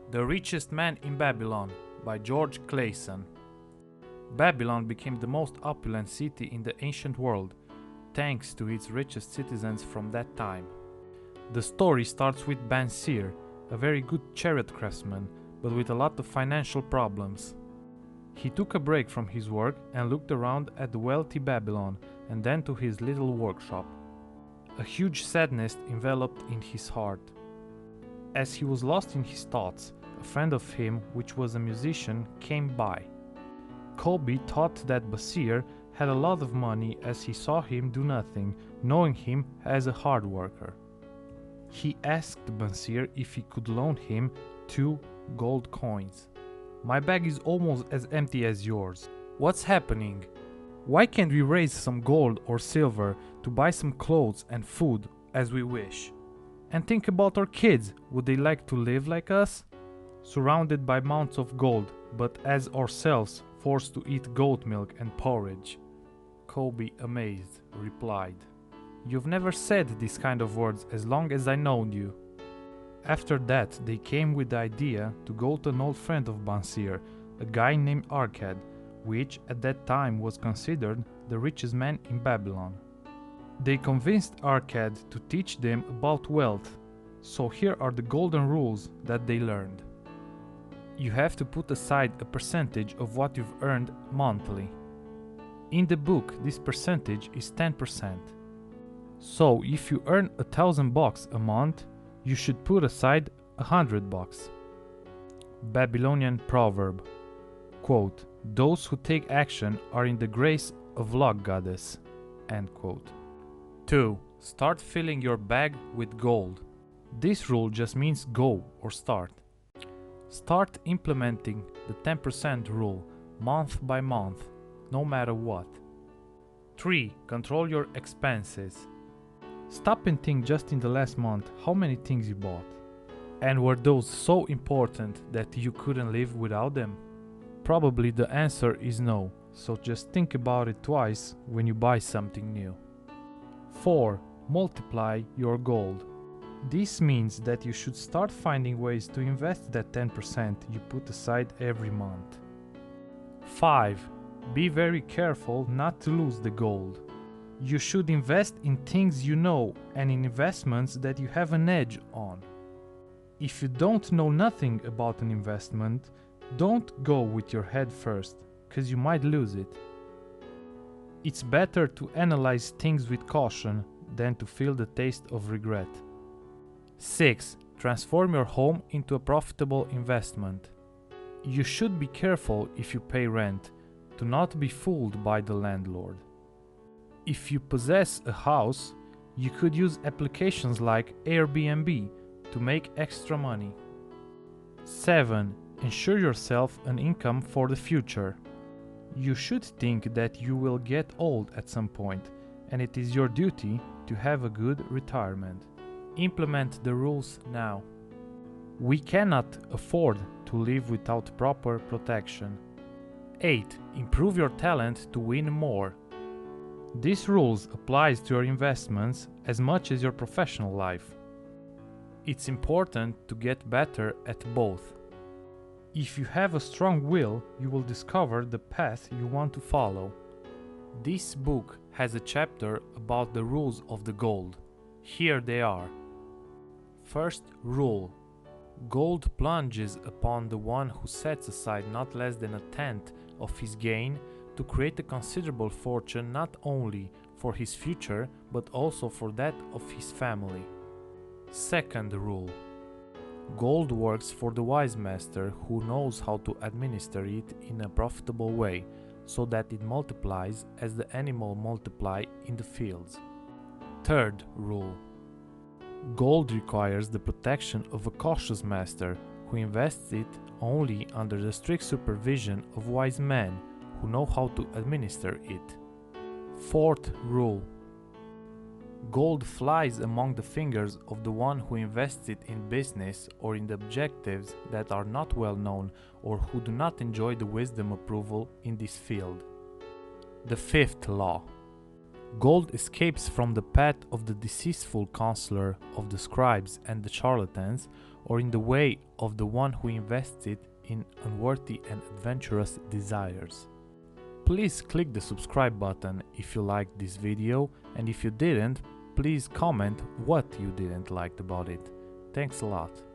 The Richest Man in Babylon by George Clason. Babylon became the most opulent city in the ancient world, thanks to its richest citizens from that time. The story starts with Bansir, a very good chariot craftsman, but with a lot of financial problems. He took a break from his work and looked around at the wealthy Babylon and then to his little workshop. A huge sadness enveloped in his heart. As he was lost in his thoughts, a friend of him, which was a musician, came by. Kobe thought that Basir had a lot of money as he saw him do nothing, knowing him as a hard worker. He asked Basir if he could loan him 2 gold coins. "My bag is almost as empty as yours. What's happening? Why can't we raise some gold or silver to buy some clothes and food as we wish? And think about our kids, would they like to live like us? Surrounded by mounds of gold, but as ourselves forced to eat goat milk and porridge." Kobe, amazed, replied, "You've never said these kind of words as long as I known you." After that, they came with the idea to go to an old friend of Bansir, a guy named Arcad, which at that time was considered the richest man in Babylon. They convinced Arcad to teach them about wealth, so here are the golden rules that they learned. You have to put aside a percentage of what you've earned monthly. In the book, this percentage is 10%. So if you earn $1,000 a month, you should put aside $100. Babylonian proverb, quote, "Those who take action are in the grace of luck goddess," end quote. 2. Start filling your bag with gold. This rule just means go or start. Start implementing the 10% rule month by month, no matter what. 3. Control your expenses. Stop and think just in the last month how many things you bought. And were those so important that you couldn't live without them? Probably the answer is no, so just think about it twice when you buy something new. 4. Multiply your gold. This means that you should start finding ways to invest that 10% you put aside every month. 5. Be very careful not to lose the gold. You should invest in things you know and in investments that you have an edge on. If you don't know nothing about an investment, don't go with your head first, cause you might lose it. It's better to analyze things with caution than to feel the taste of regret. 6. Transform your home into a profitable investment. You should be careful if you pay rent, to not be fooled by the landlord. If you possess a house, you could use applications like Airbnb to make extra money. 7. Ensure yourself an income for the future. You should think that you will get old at some point, and it is your duty to have a good retirement. Implement the rules now. We cannot afford to live without proper protection. 8. Improve your talent to win more. This rules applies to your investments as much as your professional life. It's important to get better at both. If you have a strong will, you will discover the path you want to follow. This book has a chapter about the rules of the gold. Here they are. First rule. Gold plunges upon the one who sets aside not less than a tenth of his gain to create a considerable fortune not only for his future but also for that of his family. Second rule. Gold works for the wise master who knows how to administer it in a profitable way so that it multiplies as the animal multiply in the fields. Third rule. Gold requires the protection of a cautious master who invests it only under the strict supervision of wise men who know how to administer it. Fourth rule. Gold flies among the fingers of the one who invests it in business or in the objectives that are not well known or who do not enjoy the wisdom approval in this field. The fifth law. Gold escapes from the path of the deceitful counselor of the scribes and the charlatans, or in the way of the one who invested in unworthy and adventurous desires. Please click the subscribe button if you liked this video, and if you didn't, please comment what you didn't like about it. Thanks a lot.